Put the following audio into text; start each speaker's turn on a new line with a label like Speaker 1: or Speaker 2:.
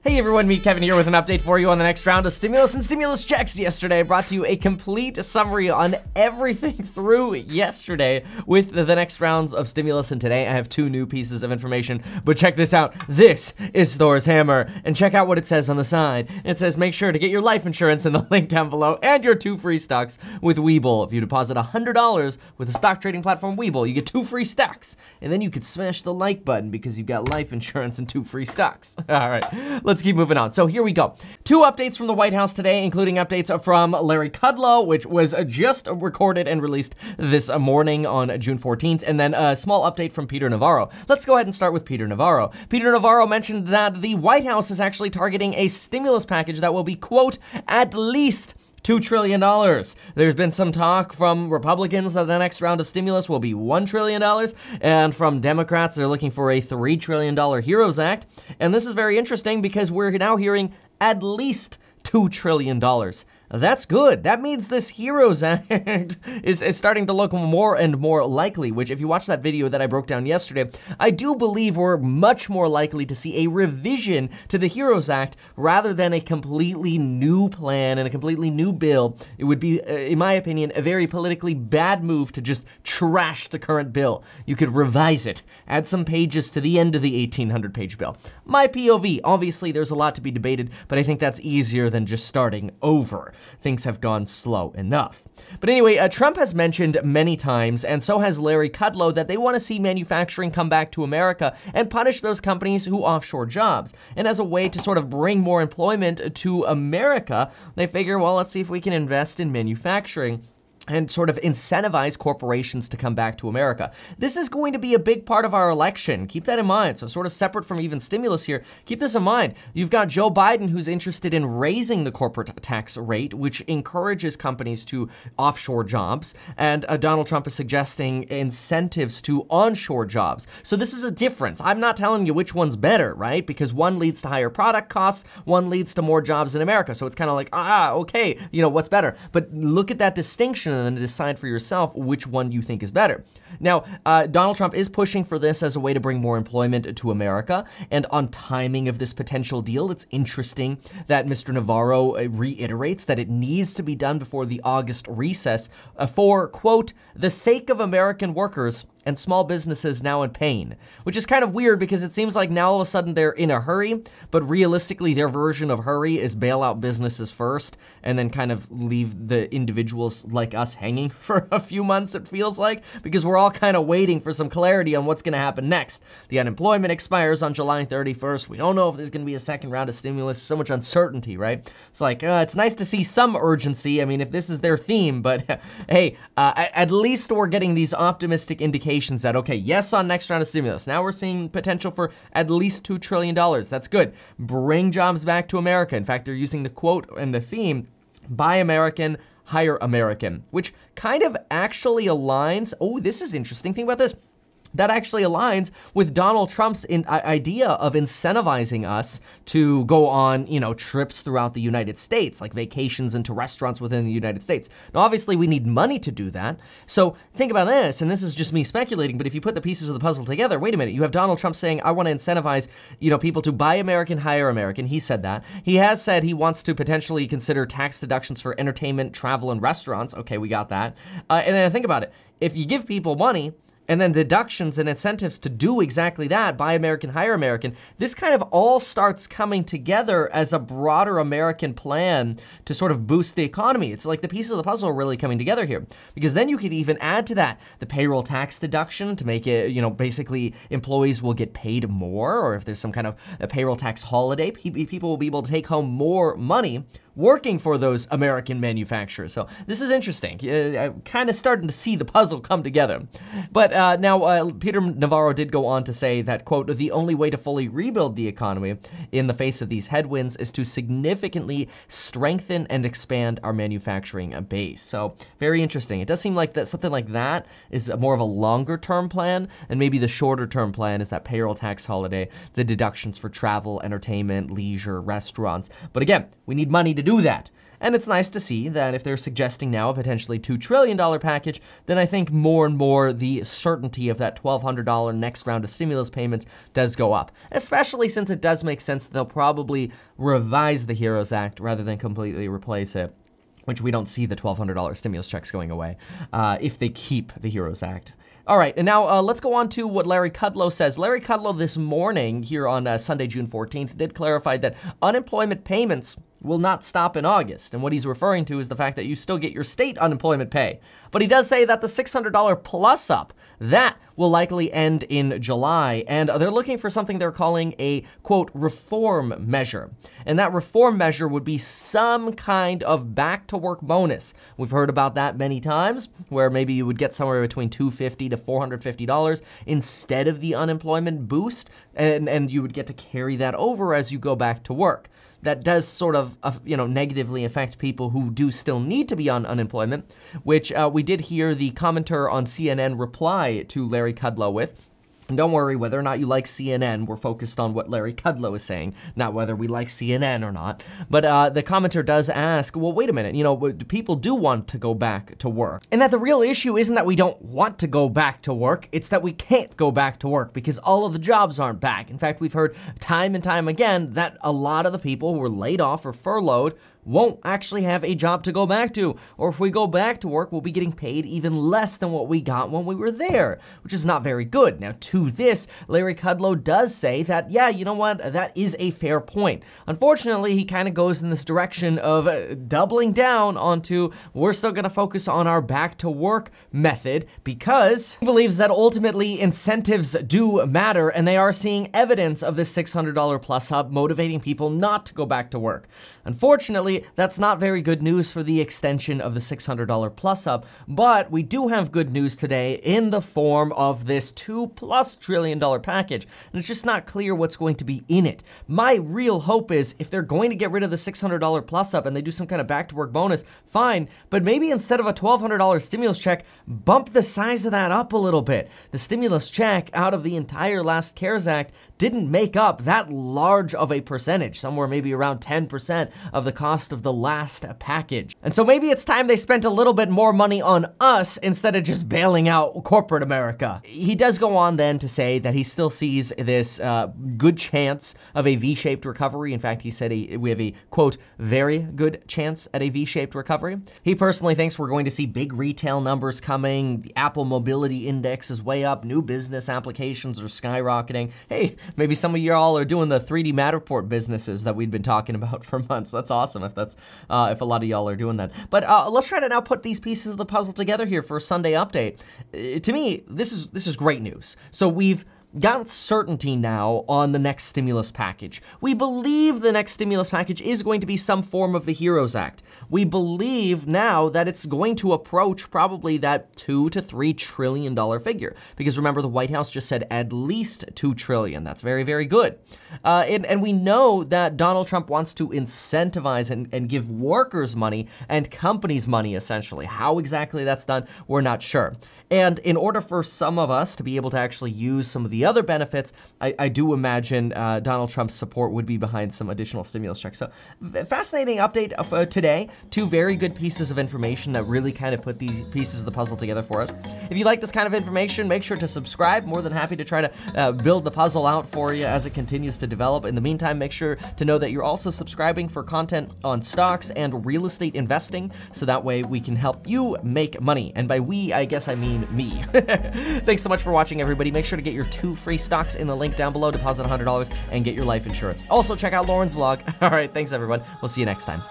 Speaker 1: Hey everyone, me Kevin here with an update for you on the next round of stimulus and stimulus checks. Yesterday, I brought to you a complete summary on everything through yesterday with the next rounds of stimulus, and today I have two new pieces of information. But check this out. This is Thor's hammer, and check out what it says on the side. It says make sure to get your life insurance in the link down below and your 2 free stocks with Webull. If you deposit $100 with the stock trading platform Webull, you get 2 free stocks, and then you could smash the like button because you've got life insurance and 2 free stocks. All right. Let's keep moving on. So here we go. 2 updates from the White House today, including updates from Larry Kudlow, which was just recorded and released this morning on June 14th, and then a small update from Peter Nvarro. Let's go ahead and start with Peter Nvarro. Peter Nvarro mentioned that the White House is actually targeting a stimulus package that will be, quote, at least $2 trillion. There's been some talk from Republicans that the next round of stimulus will be $1 trillion, and from Democrats, they're looking for a $3 trillion HEROES Act. And this is very interesting because we're now hearing at least $2 trillion. That's good. That means this HEROES Act is starting to look more and more likely, which if you watch that video that I broke down yesterday, I do believe we're much more likely to see a revision to the HEROES Act rather than a completely new plan and a completely new bill. It would be, in my opinion, a very politically bad move to just trash the current bill. You could revise it, add some pages to the end of the 1,800-page bill. My POV, obviously there's a lot to be debated, but I think that's easier than just starting over. Things have gone slow enough. But anyway, Trump has mentioned many times, and so has Larry Kudlow, that they want to see manufacturing come back to America and punish those companies who offshore jobs. And as a way to sort of bring more employment to America, they figure, well, let's see if we can invest in manufacturing and sort of incentivize corporations to come back to America. This is going to be a big part of our election. Keep that in mind. So sort of separate from even stimulus here, keep this in mind. You've got Joe Biden, who's interested in raising the corporate tax rate, which encourages companies to offshore jobs, and Donald Trump is suggesting incentives to onshore jobs. So this is a difference. I'm not telling you which one's better, right? Because one leads to higher product costs, one leads to more jobs in America. So it's kind of like, okay, you know, what's better? But look at that distinction and then decide for yourself which one you think is better. Now, Donald Trump is pushing for this as a way to bring more employment to America, and on timing of this potential deal, it's interesting that Mr. Nvarro reiterates that it needs to be done before the August recess for, quote, the sake of American workers and small businesses now in pain, which is kind of weird because it seems like now all of a sudden they're in a hurry, but realistically their version of hurry is bail out businesses first and then kind of leave the individuals like us hanging for a few months, it feels like, because we're all kind of waiting for some clarity on what's going to happen next. The unemployment expires on July 31st. We don't know if there's going to be a second round of stimulus. So much uncertainty, right? It's like, it's nice to see some urgency. I mean, if this is their theme, but hey, at least we're getting these optimistic indications that, okay, yes, on next round of stimulus. Now we're seeing potential for at least $2 trillion. That's good. Bring jobs back to America. In fact, they're using the quote and the theme, buy American, hire American, which kind of actually aligns. Oh, this is interesting. Think about this. That actually aligns with Donald Trump's idea of incentivizing us to go on, you know, trips throughout the United States, like vacations into restaurants within the United States. Now, obviously, we need money to do that. So think about this, and this is just me speculating, but if you put the pieces of the puzzle together, wait a minute, you have Donald Trump saying, I want to incentivize, you know, people to buy American, hire American. He said that. He has said he wants to potentially consider tax deductions for entertainment, travel, and restaurants. Okay, we got that. And then think about it. If you give people money, and then deductions and incentives to do exactly that, buy American, hire American, this kind of all starts coming together as a broader American plan to sort of boost the economy. It's like the pieces of the puzzle are really coming together here. Because then you could even add to that the payroll tax deduction to make it, you know, basically employees will get paid more, or if there's some kind of a payroll tax holiday, people will be able to take home more money working for those American manufacturers. So this is interesting. I'm kind of starting to see the puzzle come together. But now Peter Nvarro did go on to say that, quote, the only way to fully rebuild the economy in the face of these headwinds is to significantly strengthen and expand our manufacturing base. So very interesting. It does seem like that something like that is more of a longer term plan, and maybe the shorter term plan is that payroll tax holiday, the deductions for travel, entertainment, leisure, restaurants. But again, we need money to to do that. And it's nice to see that if they're suggesting now a potentially $2 trillion package, then I think more and more the certainty of that $1,200 next round of stimulus payments does go up, especially since it does make sense that they'll probably revise the HEROES Act rather than completely replace it, which we don't see the $1,200 stimulus checks going away if they keep the HEROES Act. All right, and now let's go on to what Larry Kudlow says. Larry Kudlow this morning here on Sunday, June 14th, did clarify that unemployment payments will not stop in August. And what he's referring to is the fact that you still get your state unemployment pay. But he does say that the $600 plus up, that will likely end in July. And they're looking for something they're calling a, quote, reform measure. And that reform measure would be some kind of back to work bonus. We've heard about that many times, where maybe you would get somewhere between $250 to $450 instead of the unemployment boost, and you would get to carry that over as you go back to work. That does sort of, negatively affect people who do still need to be on unemployment, which we did hear the commenter on CNN reply to Larry Kudlow with. And don't worry whether or not you like CNN, we're focused on what Larry Kudlow is saying, not whether we like CNN or not. But the commenter does ask, well, wait a minute, people do want to go back to work. And that the real issue isn't that we don't want to go back to work, it's that we can't go back to work because all of the jobs aren't back. In fact, we've heard time and time again that a lot of the people who were laid off or furloughed won't actually have a job to go back to. Or if we go back to work, we'll be getting paid even less than what we got when we were there, which is not very good. Now, to this, Larry Kudlow does say that, yeah, you know what, that is a fair point. Unfortunately, he kind of goes in this direction of doubling down onto, we're still gonna focus on our back to work method because he believes that ultimately incentives do matter, and they are seeing evidence of this $600 plus up motivating people not to go back to work. Unfortunately, that's not very good news for the extension of the $600 plus up, but we do have good news today in the form of this $2+ trillion package, and it's just not clear what's going to be in it. My real hope is if they're going to get rid of the $600 plus up and they do some kind of back to work bonus, fine, but maybe instead of a $1,200 stimulus check, bump the size of that up a little bit. The stimulus check out of the entire last CARES Act didn't make up that large of a percentage, somewhere maybe around 10% of the cost of the last package. And so maybe it's time they spent a little bit more money on us instead of just bailing out corporate America. He does go on then to say that he still sees this good chance of a V-shaped recovery. In fact, he said we have a, quote, very good chance at a V-shaped recovery. He personally thinks we're going to see big retail numbers coming. The Apple Mobility Index is way up. New business applications are skyrocketing. Hey, maybe some of y'all are doing the 3D Matterport businesses that we'd been talking about for months. That's awesome if that's if a lot of y'all are doing that. But let's try to now put these pieces of the puzzle together here for a Sunday update. To me, this is great news. So we've got certainty now on the next stimulus package. We believe the next stimulus package is going to be some form of the HEROES Act. We believe now that it's going to approach probably that $2 to $3 trillion figure. Because remember, the White House just said at least $2 trillion. That's very, very good. And we know that Donald Trump wants to incentivize and give workers money and companies money, essentially. How exactly that's done, we're not sure. And in order for some of us to be able to actually use some of the other benefits, I do imagine Donald Trump's support would be behind some additional stimulus checks. So fascinating update of today. Two very good pieces of information that really kind of put these pieces of the puzzle together for us. If you like this kind of information, make sure to subscribe. More than happy to try to build the puzzle out for you as it continues to develop. In the meantime, make sure to know that you're also subscribing for content on stocks and real estate investing, so that way we can help you make money. And by we, I guess I mean me. Thanks so much for watching, everybody. Make sure to get your 2 free stocks in the link down below. Deposit $100 and get your life insurance. Also, check out Lauren's vlog. All right, thanks, everyone. We'll see you next time.